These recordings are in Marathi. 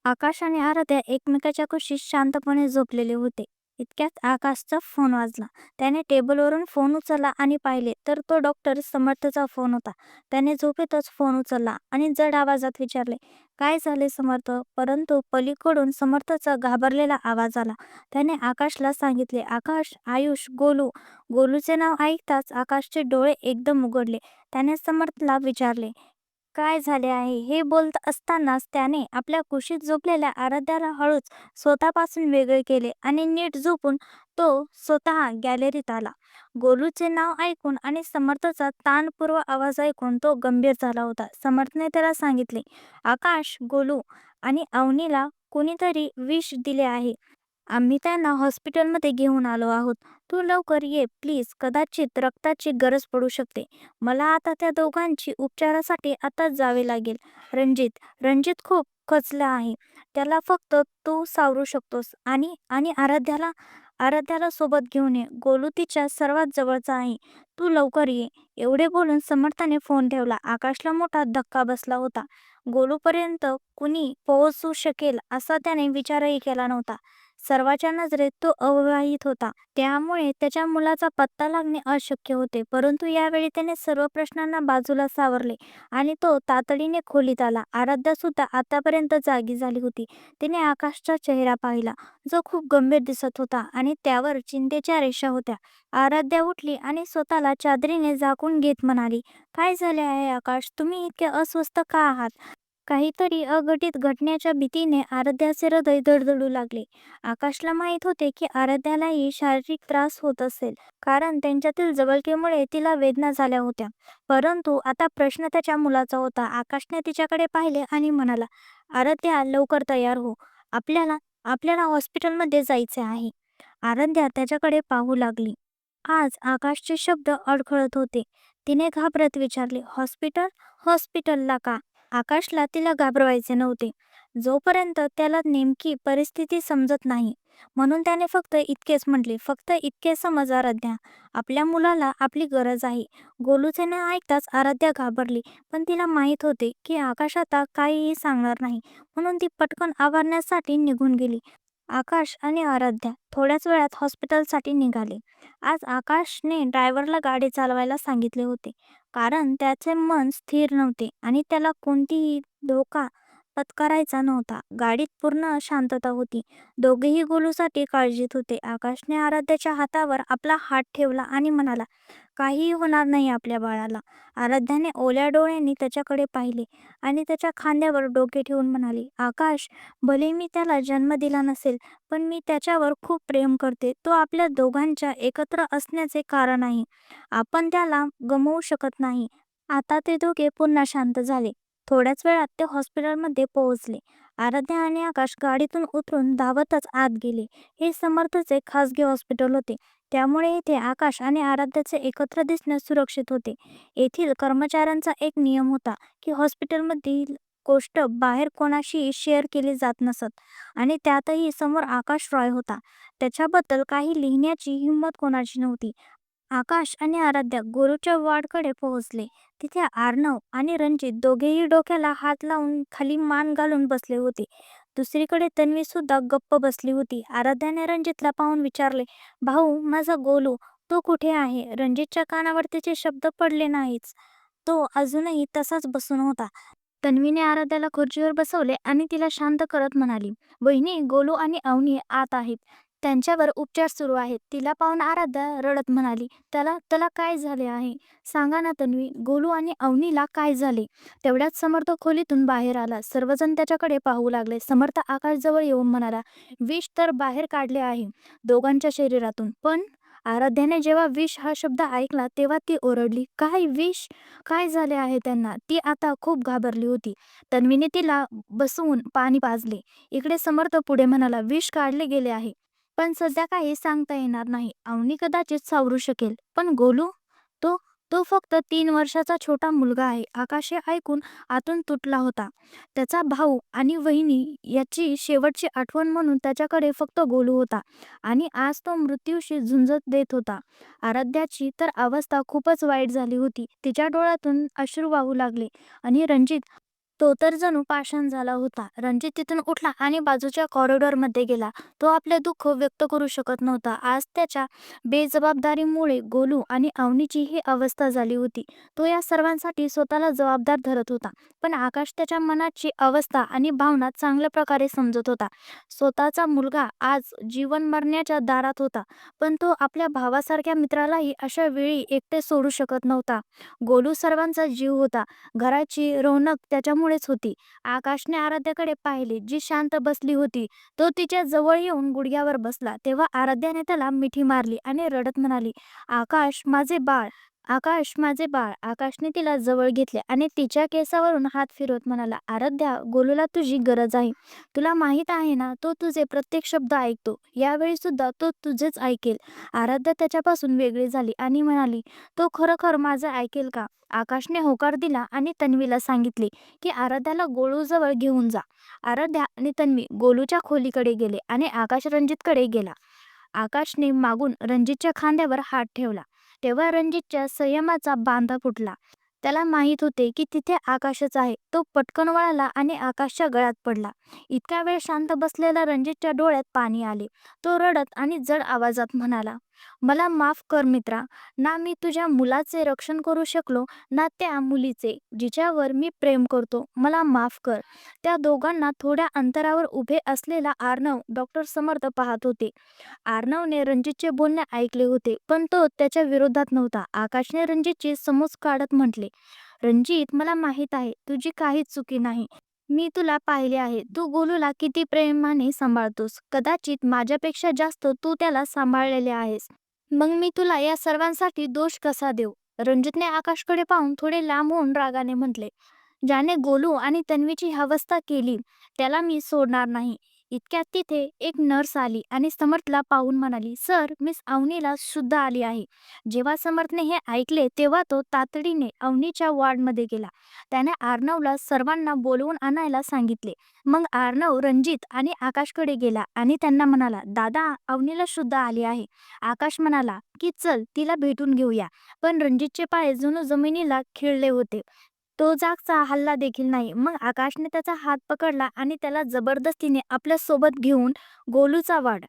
आकाश आणि आराध्या एकमेकाच्या कुशीत शांतपणे झोपलेले होते. इतक्यात आकाशचा फोन वाजला. त्याने टेबलवरून फोन उचलला आणि पाहिले तर तो डॉक्टर समर्थचा फोन होता. त्याने झोपेतच फोन उचलला आणि जड आवाजात विचारले, "काय झाले समर्थ?" परंतु पलीकडून समर्थचा घाबरलेला आवाज आला. त्याने आकाशला सांगितले, "आकाश, आयुष, गोलू." गोलूचे नाव ऐकताच आकाशचे डोळे एकदम उघडले. त्याने समर्थला विचारले, काय झाले आहे? हे बोलत असतानाच त्याने आपल्या कुशीत झोपलेल्या आराध्याला हळूच स्वतःपासून वेगळे केले आणि नीट झोपून तो स्वतः गॅलरीत आला. गोलूचे नाव ऐकून आणि समर्थचा ताणपूर्व आवाज ऐकून तो गंभीर झाला होता. समर्थने त्याला सांगितले, "आकाश, गोलू आणि अवनीला कोणीतरी विष दिले आहे. आम्ही त्यांना हॉस्पिटलमध्ये घेऊन आलो आहोत. तू लवकर ये प्लीज. कदाचित रक्ताची गरज पडू शकते. मला आता त्या दोघांची उपचारासाठी आताच जावे लागेल. रणजित रणजित खूप खचला आहे. त्याला फक्त तू सावरू शकतोस. आणि आणि आराध्याला सोबत घेऊन ये. गोलू तिच्या सर्वात जवळचा आहे. तू लवकर ये." एवढे बोलून समर्थाने फोन ठेवला. आकाशला मोठा धक्का बसला होता. गोलूपर्यंत कुणी पोहोचू शकेल असा त्याने विचारही केला नव्हता. सर्वांच्या नजरेत तो अविवाहित होता. त्यामुळे त्याच्या मुलाचा पत्ता लागणे अशक्य होते. परंतु यावेळी त्याने सर्व प्रश्नांना बाजूला सावरले आणि तो तातडीने खोलीत आला. आराध्या सुद्धा आतापर्यंत जागी झाली होती. तिने आकाशचा चेहरा पाहिला, जो खूप गंभीर दिसत होता आणि त्यावर चिंतेच्या रेषा होत्या. आराध्या उठली आणि स्वतःला चादरीने झाकून घेत म्हणाली, "काय झाले आहे आकाश? तुम्ही इतके अस्वस्थ का आहात?" काहीतरी अघटित घटनेच्या भीतीने आराध्याचे हृदय धडधडू लागले. आकाशला माहीत होते की आराध्यालाही शारीरिक त्रास होत असेल, कारण त्यांच्यातील जवळकीमुळे तिला वेदना झाल्या होत्या. परंतु आता प्रश्न त्याच्या मुलाचा होता. आकाशने तिच्याकडे पाहिले आणि म्हणाला, "आराध्या, लवकर तयार हो. आपल्याला आपल्याला हॉस्पिटलमध्ये जायचे आहे." आराध्या त्याच्याकडे पाहू लागली. आज आकाशचे शब्द अडखळत होते. तिने घाबरत विचारले, "हॉस्पिटल? हॉस्पिटलला का?" आकाशला तिला घाबरवायचे नव्हते, जोपर्यंत त्याला नेमकी परिस्थिती समजत नाही. म्हणून त्याने फक्त इतकेच म्हटले, "फक्त इतके समज आराध्या, आपल्या मुलाला आपली गरज आहे." गोलूचे न ऐकताच आराध्या घाबरली, पण तिला माहीत होते की आकाश आता काहीही सांगणार नाही. म्हणून ती पटकन आवरण्यासाठी निघून गेली. आकाश आणि आराध्या थोड्याच वेळात हॉस्पिटलसाठी निघाले. आज आकाशने ड्रायव्हरला गाडी चालवायला सांगितले होते, कारण त्याचे मन स्थिर नव्हते आणि त्याला कोणतीही धोका पत्करायचा नव्हता. गाडीत पूर्ण शांतता होती. दोघेही गोलूसाठी काळजीत होते. आकाशने आराध्याच्या हातावर आपला हात ठेवला आणि म्हणाला, "काहीही होणार नाही आपल्या बाळाला." आराध्याने ओल्या डोळ्यांनी त्याच्याकडे पाहिले आणि त्याच्या खांद्यावर डोके ठेवून म्हणाली, "आकाश, भले मी त्याला जन्म दिला नसेल, पण मी त्याच्यावर खूप प्रेम करते. तो आपल्या दोघांच्या एकत्र असण्याचे कारण आहे. आपण त्याला गमावू शकत नाही." आता ते दोघे पुन्हा शांत झाले. थोड्याच वेळात ते हॉस्पिटलमध्ये पोहोचले. आराध्या आणि आकाश गाडीतून उतरून धावतच आत गेले. हे समर्थचे खासगी हॉस्पिटल होते. त्यामुळे येथे आकाश आणि आराध्याचे एकत्र दिसणे सुरक्षित होते. येथील कर्मचाऱ्यांचा एक नियम होता की हॉस्पिटलमधील गोष्ट बाहेर कोणाशी शेअर केली जात नसत आणि त्यातही समोर आकाश रॉय होता. त्याच्याबद्दल काही लिहिण्याची हिंमत कोणाची नव्हती. आकाश आणि आराध्या गुरुच्या वॉर्डकडे पोहोचले. तिथे आर्णव आणि रणजित दोघेही डोक्याला हात लावून खाली मान घालून बसले होते. दुसरीकडे तन्वी सुद्धा गप्प बसली होती. आराध्याने रणजितला पाहून विचारले, "भाऊ, माझा गोलू, तो कुठे आहे?" रणजितच्या कानावर तिचे शब्द पडले नाहीच. तो अजूनही तसाच बसून होता. तन्वीने आराध्याला खुर्चीवर बसवले आणि तिला शांत करत म्हणाली, "वहिनी, गोलू आणि अवनी आत आहेत. त्यांच्यावर उपचार सुरू आहेत." तिला पाहून आराध्या रडत म्हणाली, "त्याला त्याला काय झाले आहे? सांगा ना तन्वी, गोलू आणि अवनीला काय झाले?" तेवढ्यात समर्थ खोलीतून बाहेर आला. सर्वजण त्याच्याकडे पाहू लागले. समर्थ आकाशजवळ येऊन म्हणाला, "विष तर बाहेर काढले आहे दोघांच्या शरीरातून, पण..." आराध्याने जेव्हा विष हा शब्द ऐकला तेव्हा ती ओरडली, "काय विष? काय झाले आहे त्यांना?" ती आता खूप घाबरली होती. तन्वीने तिला बसवून पाणी पाजले. इकडे समर्थ पुढे म्हणाला, "विष काढले गेले आहे, पण सध्या काही सांगता येणार नाही. अवनी कदाचित सावरू शकेल, पण गोलू, तो तो फक्त 3 वर्षाचा छोटा मुलगा आहे." आकाश हे ऐकून आतून तुटला होता. त्याचा भाऊ आणि वहिनी याची शेवटची आठवण म्हणून त्याच्याकडे फक्त गोलू होता आणि आज तो मृत्यूशी झुंजत देत होता. आराध्याची तर अवस्था खूपच वाईट झाली होती. तिच्या डोळ्यातून अश्रू वाहू लागले आणि रणजित तो तर जणू पाषाण झाला होता. रणजित तिथून उठला आणि बाजूच्या कॉरिडॉरमध्ये गेला. तो आपले दुःख व्यक्त करू शकत नव्हता. आज त्याच्या बेजबाबदारीमुळे गोलू आणि अवनीची ही अवस्था झाली होती. तो या सर्वांसाठी स्वतःला जबाबदार धरत होता. पण आकाश त्याच्या मनाची अवस्था आणि भावना चांगल्या प्रकारे समजत होता. स्वतःचा मुलगा आज जीवन मरण्याच्या दारात होता, पण तो आपल्या भावासारख्या मित्रालाही अशा वेळी एकटे सोडू शकत नव्हता. गोलू सर्वांचा जीव होता. घराची रौनक त्याच्यामुळेच होती. आकाशने आराध्याकडे पाहिले, जी शांत बसली होती. तो तिच्या जवळ येऊन गुडघ्यावर बसला. तेव्हा आराध्याने त्याला मिठी मारली आणि रडत म्हणाली, "आकाश माझे बाळ, आकाश माझे बाळ." आकाशने तिला जवळ घेतले आणि तिच्या केसावरून हात फिरवत म्हणाला, "आराध्या, गोलूला तुझी गरज आहे. तुला माहीत आहे ना, तो तुझे प्रत्येक शब्द ऐकतो. यावेळी सुद्धा तो तुझेच ऐकेल." आराध्या त्याच्यापासून वेगळी झाली आणि म्हणाली, "तो खरोखर माझं ऐकेल का?" आकाशने होकार दिला आणि तन्वीला सांगितले की आराध्याला गोलूजवळ घेऊन जा. आराध्या आणि तन्वी गोलूच्या खोलीकडे गेले आणि आकाश रणजितकडे गेला. आकाशने मागून रणजितच्या खांद्यावर हात ठेवला. तेव्हा रणजितच्या संयमाचा बांधा फुटला. त्याला माहीत होते की तिथे आकाशच आहे. तो पटकन वळाला आणि आकाशच्या गळ्यात पडला. इतका वेळ शांत बसलेला रणजितच्या डोळ्यात पाणी आले. तो रडत आणि जड आवाजात म्हणाला, "मला माफ कर मित्रा. ना मी तुझ्या मुलाचे रक्षण करू शकलो, ना त्या मुलीचे, जिच्यावर मी प्रेम करतो. मला माफ कर." त्या दोघांना थोड्या अंतरावर उभे असलेला अर्णव डॉक्टर समर्थ पाहत होते. अर्णवने रणजितचे बोलणे ऐकले होते, पण तो त्याच्या विरोधात नव्हता. आकाशने रणजितची समजूत काढत म्हटले, "रणजित, मला माहीत आहे तुझी काहीच चुकी नाही. मी तुला पाहिले आहे. तू गोलूला किती प्रेमाने सांभाळतोस. कदाचित माझ्यापेक्षा जास्त तू त्याला सांभाळलेले आहेस. मग मी तुला या सर्वांसाठी दोष कसा देऊ?" रणजितने आकाशकडे पाहून थोडे लांब होऊन रागाने म्हटले, "ज्याने गोलू आणि तन्वीची अवस्था केली, त्याला मी सोडणार नाही." इतक्यात तिथे एक नर्स आली आणि समर्थला पाहून म्हणाली, "सर, मिस अवनीला शुद्ध आली आहे." जेव्हा समर्थने हे ऐकले तेव्हा तो तातडीने अवनीच्या वॉर्डमध्ये गेला. त्याने अर्णवला सर्वांना बोलवून आणायला सांगितले. मग अर्णव रणजित आणि आकाशकडे गेला आणि त्यांना म्हणाला, "दादा, अवनीला शुद्ध आली आहे." आकाश म्हणाला की चल तिला भेटून घेऊया. पण रणजितचे पाय जणू जमिनीला खिळले होते. तो जागचा हलला देखील नाही. मग आकाशने त्याचा हात पकडला आणि त्याला जबरदस्तीने आपल्या सोबत घेऊन गोलूचा वाढ.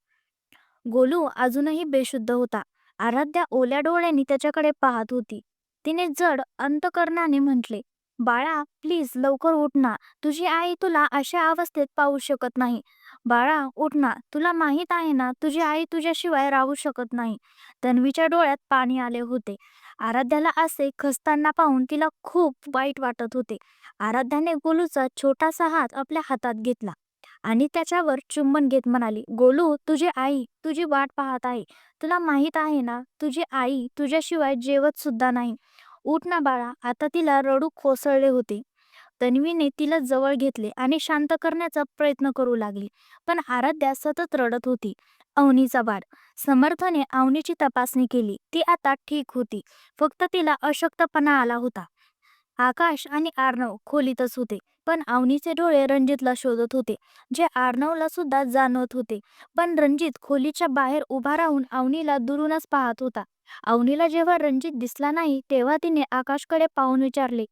गोलू अजूनही बेशुद्ध होता. आराध्या ओल्या डोळ्यांनी त्याच्याकडे पाहत होती. तिने जड अंतकरणाने म्हटले, "बाळा, प्लीज लवकर उठ ना. तुझी आई तुला अशा अवस्थेत पाहू शकत नाही. बाळा, उठ ना. तुला माहीत आहे ना, तुझी आई तुझ्याशिवाय राहू शकत नाही." तन्वीच्या डोळ्यात पाणी आले होते. आराध्याला असे खचताना पाहून तिला खूप वाईट वाटत होते. आराध्याने गोलूचा छोटासा हात आपल्या हातात घेतला आणि त्याच्यावर चुंबन घेत म्हणाली, "गोलू, तुझी आई तुझी वाट पाहत आहे. तुला माहीत आहे ना, तुझी आई तुझ्याशिवाय जेवत सुद्धा नाही. उठ ना बाळा." आता तिला रडू कोसळले होते. तन्वीने तिला जवळ घेतले आणि शांत करण्याचा प्रयत्न करू लागली. पण आराध्या सतत रडत होती. अवनीचा वाढ. समर्थने अवनीची तपासणी केली. ती आता ठीक होती. फक्त तिला अशक्तपणा आला होता. आकाश आणि अर्णव खोलीतच होते. पण अवनीचे डोळे रणजितला शोधत होते, जे अर्णवला सुद्धा जाणवत होते. पण रणजित खोलीच्या बाहेर उभा राहून अवनीला दुरूनच पाहत होता. अवनीला जेव्हा रणजित दिसला नाही तेव्हा तिने आकाशकडे पाहून विचारले,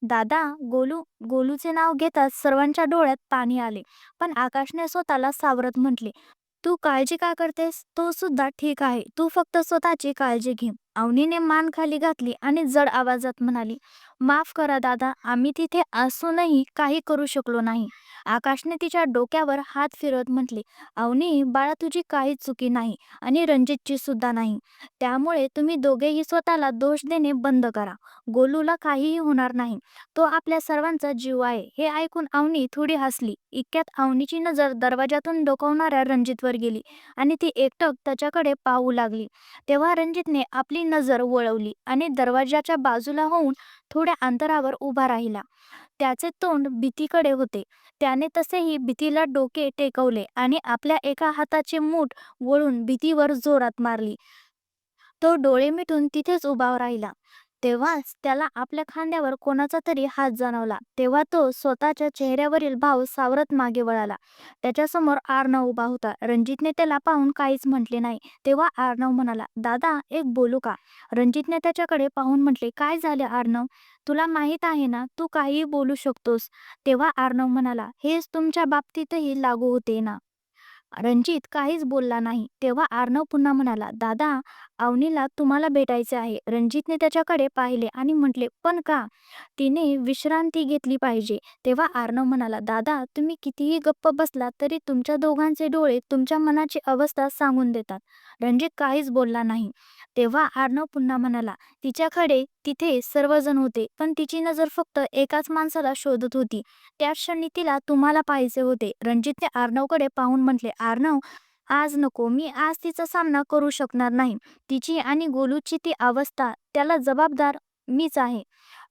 "दादा, गोलू." गोलूचे नाव घेताच सर्वांच्या डोळ्यात पाणी आले. पण आकाशने स्वतःला सावरत म्हटले, "तू काळजी का करतेस? तो सुद्धा ठीक आहे. तू फक्त स्वतःची काळजी घे." अवनीने मान खाली घातली आणि जड आवाजात म्हणाली, "माफ करा दादा, आम्ही तिथे असूनही काही करू शकलो नाही." आकाशने तिच्या डोक्यावर हात फिरवत म्हटले, "अवनी बाळा, तुझी काहीच चुकी नाही आणि रणजितची सुद्धा नाही. त्यामुळे तुम्ही दोघेही स्वतःला दोष देणे बंद करा. गोलूला काहीही होणार नाही. तो आपल्या सर्वांचा जीव आहे." हे ऐकून अवनी थोडी हसली. इतक्यात अवनीची नजर दरवाजातून डोकावणाऱ्या रणजितवर गेली आणि ती एकटक त्याच्याकडे पाहू लागली. तेव्हा रणजितने आपली नजर वळवली आणि दरवाजाच्या बाजूला होऊन थोड्या अंतरावर उभा राहिला. त्याचे तोंड भीतीकडे होते. त्याने तसेही भीतीला डोके टेकवले आणि आपल्या एका हाताची मूठ वळून भीतीवर जोरात मारली. तो डोळे मिटून तिथेच उभा राहिला. तेव्हाच त्याला आपल्या खांद्यावर कोणाचा तरी हात जाणवला. तेव्हा तो स्वतःच्या चेहऱ्यावरील भाव सावरत मागे वळाला. त्याच्यासमोर आर्नव उभा होता. रणजितने त्याला पाहून काहीच म्हटले नाही. तेव्हा आर्नव म्हणाला, "दादा, एक बोलू का?" रणजितने त्याच्याकडे पाहून म्हटले, "काय झाले आर्नव? तुला माहीत आहे ना, तू काहीही बोलू शकतोस." तेव्हा आर्नव म्हणाला, "हेच तुमच्या बाबतीतही लागू होते ना." रणजित काहीच बोलला नाही. तेव्हा आर्नव पुन्हा म्हणाला, "दादा, अवनीला तुम्हाला भेटायचे आहे." रणजितने त्याच्याकडे पाहिले आणि म्हटले, "पण का? तिने विश्रांती घेतली पाहिजे." तेव्हा आर्नव म्हणाला, "दादा, तुम्ही कितीही गप्प बसलात तरी तुमच्या दोघांचे डोळे तुमच्या मनाची अवस्था सांगून देतात." रणजित काहीच बोलला नाही. तेव्हा आर्नव पुन्हा म्हणाला, "तिच्याकडे तिथे सर्वजण होते, पण तिची नजर फक्त एकाच माणसाला शोधत होती. त्याच क्षणी तिला तुम्हाला पाहायचे होते." रणजितने आर्नवकडे पाहून म्हटले, "आर्नव, आज नको. मी आज तिचा सामना करू शकणार नाही. तिची आणि गोलूची ती अवस्था, त्याला जबाबदार मीच आहे."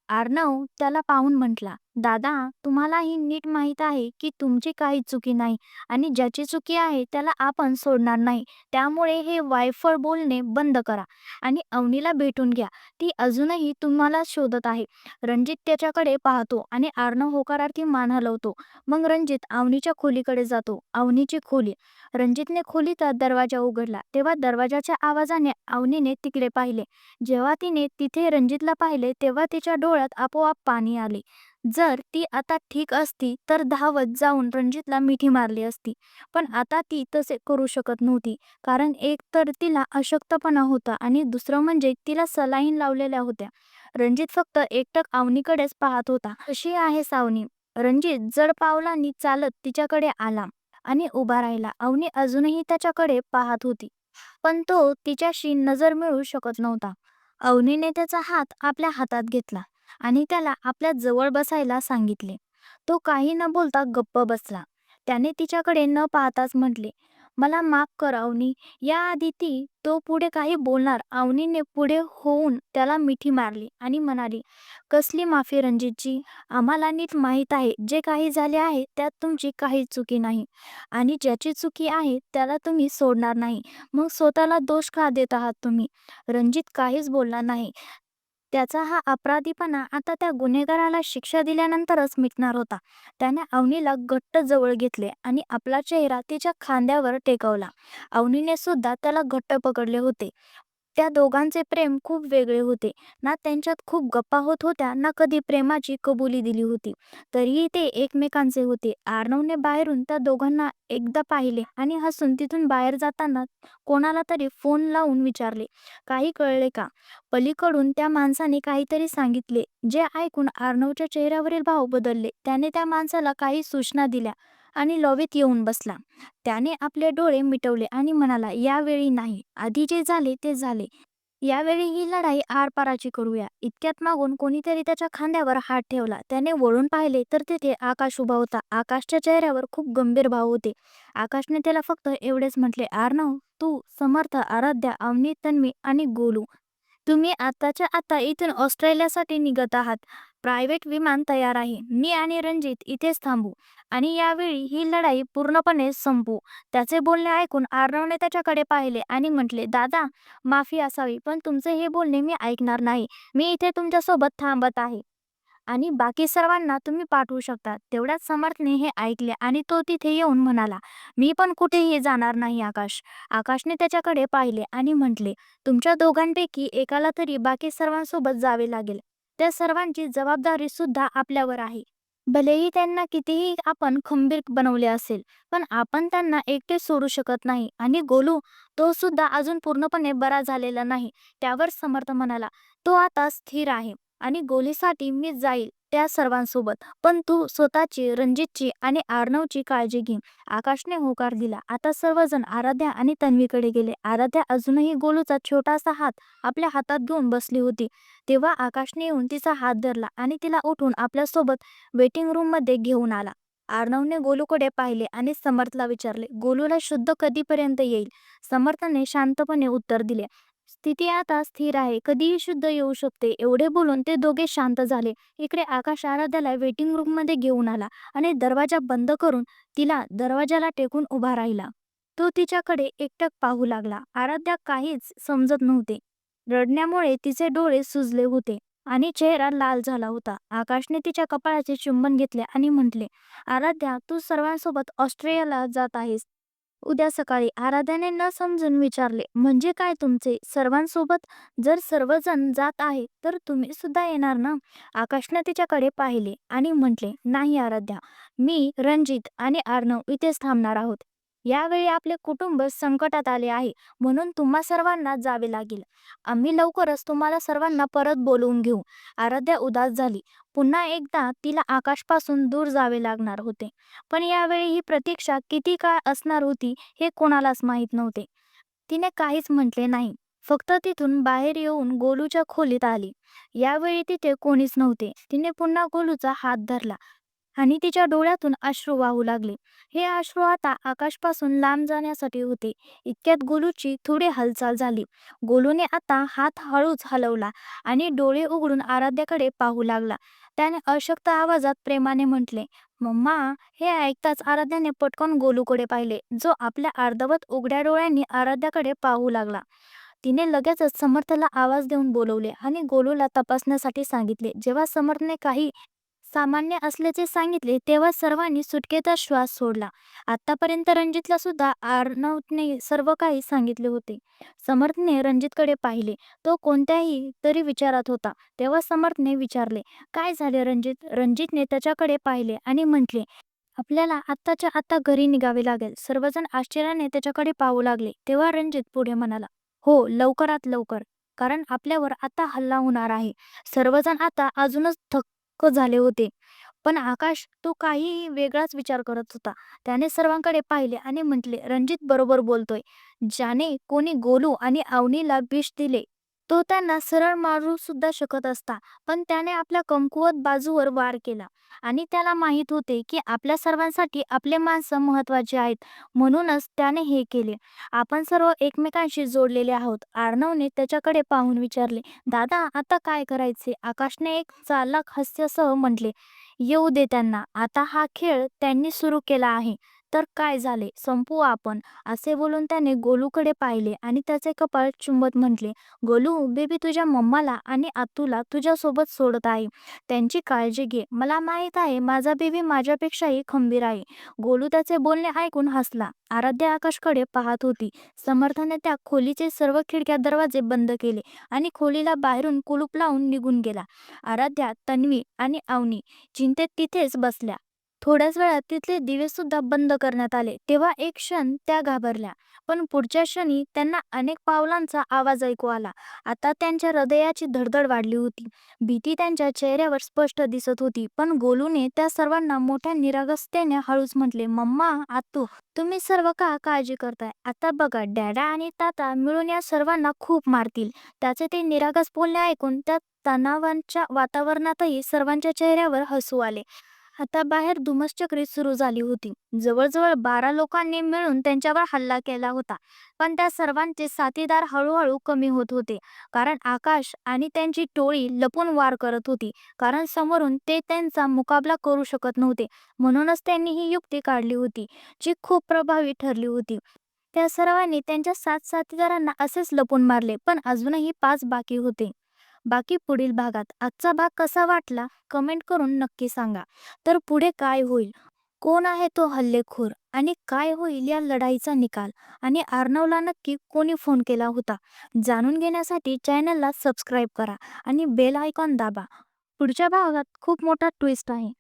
आर्नव त्याला पाहून म्हटला, "दादा, तुम्हालाही नीट माहीत आहे की तुमची काही चुकी नाही आणि ज्याची चुकी आहे त्याला आपण सोडणार नाही. त्यामुळे हे वायफळ बोलणे बंद करा आणि अवनीला भेटून घ्या. ती अजूनही तुम्हाला शोधत आहे." रणजित त्याच्याकडे पाहतो आणि आर्नव होकारार्थी मान हलवतो. मग रणजित अवनीच्या खोलीकडे जातो. अवनीची खोली. रणजितने खोलीचा दरवाजा उघडला. तेव्हा दरवाजाच्या आवाजाने अवनीने तिकडे पाहिले. जेव्हा तिने तिथे रणजितला पाहिले तेव्हा तिच्या डोळ्यात आपोआप पाणी आले. जर ती आता ठीक असती तर धावत जाऊन रणजितला मिठी मारली असती. पण आता ती तसे करू शकत नव्हती. कारण एक तर तिला अशक्तपणा होता आणि दुसरं म्हणजे तिला सलाईन लावलेल्या होत्या. रणजित फक्त एकटक अवनीकडेच पाहत होता. "कशी आहेस अवनी?" रणजित जड पावलांनी चालत तिच्याकडे आला आणि उभा राहिला. अवनी अजूनही त्याच्याकडे पाहत होती. पण तो तिच्याशी नजर मिळवू शकत नव्हता. अवनीने त्याचा हात आपल्या हातात घेतला आणि त्याला आपल्या जवळ बसायला सांगितले. तो काही न बोलता गप्प बसला. त्याने तिच्याकडे न पाहताच म्हटले, "मला माफ कर अवनी." याआधी तो पुढे काही बोलणार, अवनीने पुढे होऊन त्याला मिठी मारली आणि म्हणाली, "कसली माफी रणजितजी? आम्हाला नीट माहीत आहे जे काही झाले आहे त्यात तुमची काहीच चुकी नाही आणि ज्याची चुकी आहे त्याला तुम्ही सोडणार नाही. मग स्वतःला दोष का देत आहात तुम्ही?" रणजित काहीच बोलला नाही. त्याचा हा अपराधीपणा आता त्या गुन्हेगाराला शिक्षा दिल्यानंतरच मिटणार होता. त्याने अवनीला घट्ट जवळ घेतले आणि आपला चेहरा तिच्या खांद्यावर टेकवला. अवनीने सुद्धा त्याला घट्ट पकडले होते. त्या दोघांचे प्रेम खूप वेगळे होते. ना त्यांच्यात खूप गप्पा होत होत्या, ना कधी प्रेमाची कबुली दिली होती. तरीही ते एकमेकांचे होते. आर्नवने बाहेरून त्या दोघांना एकदा पाहिले आणि हसून तिथून बाहेर जाताना कोणाला तरी फोन लावून विचारले, "काही कळले का?" पलीकडून त्या माणसाने काहीतरी सांगितले, जे ऐकून आर्नवच्या चेहऱ्यावरील भाव बदलले. त्याने त्या माणसाला काही सूचना दिल्या आणि लॉबीत येऊन बसला. त्याने आपले डोळे मिटवले आणि म्हणाला, "यावेळी नाही. आधी जे झाले ते झाले. यावेळी ही लढाई आरपाराची करूया." इतक्यात मागून कोणीतरी त्याच्या खांद्यावर हात ठेवला. त्याने वळून पाहिले तर तिथे आकाश उभा होता. आकाशच्या चेहऱ्यावर खूप गंभीर भाव होते. आकाशने त्याला फक्त एवढेच म्हटले, "आर्नव, तू, समर्थ, आराध्या, अवनी, तन्वी आणि गोलू, तुम्ही आताच्या आता इथून ऑस्ट्रेलियासाठी निघत आहात. प्रायव्हेट विमान तयार आहे. मी आणि रणजित इथेच थांबू आणि यावेळी ही लढाई पूर्णपणे संपवू." त्याचे बोलणे ऐकून आर्नवने त्याच्याकडे पाहिले आणि म्हटले, "दादा, माफी असावी, पण तुमचे हे बोलणे मी ऐकणार नाही. मी इथे तुमच्यासोबत थांबत आहे आणि बाकी सर्वांना तुम्ही पाठवू शकता." तेवढ्यात समर्थने हे ऐकले आणि तो तिथे येऊन म्हणाला, "मी पण कुठेही जाणार नाही आकाश." आकाशने त्याच्याकडे पाहिले आणि म्हटले, "तुमच्या दोघांपैकी एकाला तरी बाकी सर्वांसोबत जावे लागेल. त्या सर्वांची जबाबदारी सुद्धा आपल्यावर आहे. भलेही त्यांना कितीही आपण खंबीर बनवले असेल, पण आपण त्यांना एकटे सोडू शकत नाही." आणि गोलू, तो सुद्धा अजून पूर्णपणे बरा झालेला नाही. त्यावर समर्थ म्हणाला, "तो आता स्थिर आहे आणि गोलीसाठी मी जाईल त्या सर्वांसोबत. पण तू स्वतःची, रणजितची आणि आर्नवची काळजी घे." आकाशने होकार दिला. आता सर्वजण आराध्या आणि तन्वीकडे गेले. आराध्या अजूनही गोलूचा छोटासा हात आपल्या हातात घेऊन बसली होती. तेव्हा आकाशने येऊन तिचा हात धरला आणि तिला उठून आपल्यासोबत वेटिंग रूममध्ये घेऊन आला. अर्णवने गोलूकडे पाहिले आणि समर्थला विचारले, "गोलूला शुद्ध कधीपर्यंत येईल?" समर्थने शांतपणे उत्तर दिले, "स्थिती आता स्थिर आहे. कधीही शुद्ध येऊ शकते." एवढे बोलून ते दोघे शांत झाले. इकडे आकाश आराध्याला वेटिंग रूममध्ये घेऊन आला आणि दरवाजा बंद करून तिला दरवाजाला टेकून उभा राहिला. तो तिच्याकडे एकटक पाहू लागला. आराध्या काहीच समजत नव्हते. रडण्यामुळे तिचे डोळे सुजले होते आणि चेहरा लाल झाला होता. आकाशने तिच्या कपाळाचे चुंबन घेतले आणि म्हटले, आराध्या, तू सर्वांसोबत ऑस्ट्रेलियाला जात आहेस उद्या सकाळी. आराध्याने न समजून विचारले, म्हणजे काय तुमचे सर्वांसोबत? जर सर्वजण जात आहे तर तुम्ही सुद्धा येणार ना? आकाशने तिच्याकडे पाहिले आणि म्हटले, नाही आराध्या, मी, रणजित आणि अर्णव इथेच थांबणार आहोत. यावेळी आपले कुटुंब संकटात आले आहे, म्हणून तुम्हा सर्वांना जावे लागेल. आम्ही लवकरच तुम्हाला सर्वांना परत बोलवून घेऊ. आराध्या उदास झाली. पुन्हा एकदा तिला आकाशपासून दूर जावे लागणार होते. पण यावेळी ही प्रतीक्षा किती काळ असणार होती हे कोणालाच माहीत नव्हते. तिने काहीच म्हटले नाही. फक्त तिथून बाहेर येऊन गोलूच्या खोलीत आली. यावेळी तिथे कोणीच नव्हते. तिने पुन्हा गोलूचा हात धरला आणि तिच्या डोळ्यातून अश्रू वाहू लागले. हे अश्रू आता आकाशपासून लांब जाण्यासाठी होते. इतक्यात गोलूची थोडी हालचाल झाली. गोलूने आता हात हळूच हलवला आणि डोळे उघडून आराध्याकडे पाहू लागला. त्याने अशक्त आवाजात प्रेमाने म्हटले, मम्मा. हे ऐकताच आराध्याने पटकन गोलूकडे पाहिले, जो आपल्या अर्धवट उघड्या डोळ्यांनी आराध्याकडे पाहू लागला. तिने लगेचच समर्थला आवाज देऊन बोलवले आणि गोलूला तपासण्यासाठी सांगितले. जेव्हा समर्थने काही सामान्य असल्याचे सांगितले तेव्हा सर्वांनी सुटकेचा श्वास सोडला. आतापर्यंत रणजितला सुद्धा अर्णवने सर्व काही सांगितले होते. समर्थने रणजितकडे पाहिले. तो कोणत्याही तरी विचारात होता. तेव्हा समर्थने विचारले, काय झाले रणजित? रणजितने त्याच्याकडे पाहिले आणि म्हटले, आपल्याला आत्ताच्या आत्ता घरी निघावे लागेल. सर्वजण आश्चर्याने त्याच्याकडे पाहू लागले. तेव्हा रणजित पुढे म्हणाला, हो, लवकरात लवकर, कारण आपल्यावर आता हल्ला होणार आहे. सर्वजण आता अजूनच थक्क झाले होते. पण आकाश तो काही वेगळाच विचार करत होता. त्याने सर्वांकडे पाहिले आणि म्हटले, रणजित बरोबर बोलतोय. ज्याने कोणी गोलू आणि अवनीला विष दिले तो त्यांना सरळ मारू सुद्धा शकत असता, पण त्याने आपल्या कमकुवत बाजूवर वार केला आणि त्याला माहीत होते की आपल्या सर्वांसाठी आपले माणसं महत्वाचे आहेत, म्हणूनच त्याने हे केले. आपण सर्व एकमेकांशी जोडलेले आहोत. अर्णवने त्याच्याकडे पाहून विचारले, दादा, आता काय करायचे? आकाशने एक चालाख हास्यासह म्हटले, येऊ दे त्यांना. आता हा खेळ त्यांनी सुरू केला आहे तर काय झाले, संपवू आपण. असे बोलून त्याने गोलूकडे पाहिले आणि त्याचे कपाळ चुंबत म्हटले, गोलू बेबी, तुझ्या मम्माला आणि आतूला तुझ्यासोबत सोडत आहे. त्यांची काळजी घे. मला माहीत आहे माझा बेबी माझ्यापेक्षाही खंबीर आहे. गोलू त्याचे बोलणे ऐकून हसला. आराध्या आकाशकडे पाहत होती. समर्थने त्या खोलीचे सर्व खिडक्या दरवाजे बंद केले आणि खोलीला बाहेरून कुलूप लावून निघून गेला. आराध्या, तन्वी आणि अवनी चिंतेत तिथेच बसल्या. थोड्याच वेळात तिथले दिवे सुद्धा बंद करण्यात आले. तेव्हा एक क्षण त्या घाबरल्या, पण पुढच्या क्षणी त्यांना अनेक पावलांचा आवाज ऐकू आला. आता त्यांच्या हृदयाची धडधड वाढली होती. भीती त्यांच्या चेहऱ्यावर स्पष्ट दिसत होती. पण गोलूने त्या सर्वांना मोठ्या निरागसतेने हळूच म्हटले, मम्मा, आतू, तुम्ही सर्व का काळजी करताय? आता बघा, डॅडा आणि ताता मिळून या सर्वांना खूप मारतील. त्याचे ते निरागस बोलणे ऐकून त्या तणावाच्या वातावरणातही सर्वांच्या चेहऱ्यावर हसू आले. आता बाहेर धुमसचक्री सुरू झाली होती. जवळजवळ 12 लोकांनी मिळून त्यांच्यावर हल्ला केला होता. पण त्या सर्वांचे साथीदार हळूहळू कमी होत होते, कारण आकाश आणि त्यांची टोळी लपून वार करत होती. कारण समोरून ते त्यांचा मुकाबला करू शकत नव्हते. म्हणूनच त्यांनी ही युक्ती काढली होती, जी खूप प्रभावी ठरली होती. त्या सर्वांनी त्यांच्या 7 साथीदारांना असेच लपून मारले, पण अजूनही 5 बाकी होते. बाकी पुढील भागात. आजचा भाग कसा वाटला कमेंट करून नक्की सांगा. तर पुढे काय होईल? कोण आहे तो हल्लेखोर आणि काय होईल या लढाईचा निकाल? आणि अर्णवला नक्की कोणी फोन केला होता? जाणून घेण्यासाठी चॅनलला सबस्क्राईब करा आणि बेल आयकॉन दाबा. पुढच्या भागात खूप मोठा ट्विस्ट आहे.